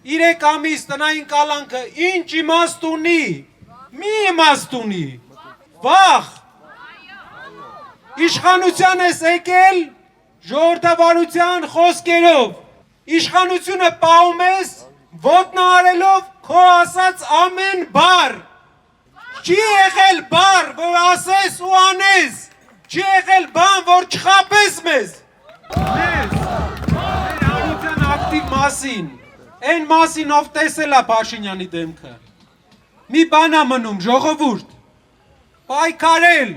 3 ամիս տնային կալանքը ինչ իմաստ ունի, մի իմաստ ունի, վախ, իշխանության ես եկել ժողովրդավարության խոսքերով, իշխանությունը պահում ես ոտնահարելով քո ասած ամեն բառ, չի եղել բառ, որ ասես ու անես, չի եղել բան, որ չխաբես մեզ, մեր հանրության ակտիվ մասին, այն մասին ով տեսել է Փաշինյանի դեմքը, մի բան է մնում, ժողովուրդ, պայքարել,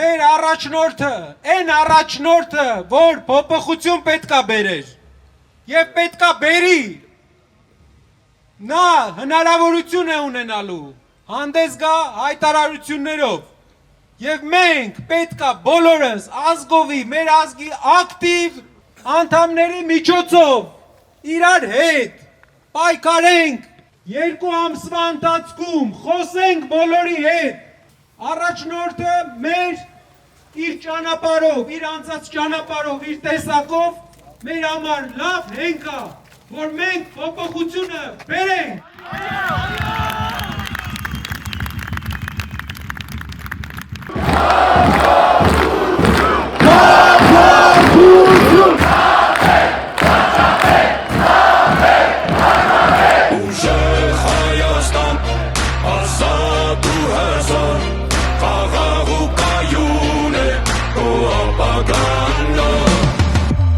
մեր առաջնորդը, այն առաջնորդը, որ փոփոխություն պետքա բերեր, և պետքա բերի, նա հնարավորություն է ունենալու, հանդես գա հայտարարություններով, և մենք պետքա բոլորս ազգովի, մեր ազգի ակտիվ անդամների միջոցով իրար հետ պայքարենք 2 ամսվա ընթացքում, խոսենք բոլորի հետ, առաջնորդը մեր իր ճանապարհով, իր անցած ճանապարհով, իր տեսակով մեր համար լավ հենք է, որ մենք փոփոխությունը բերենք։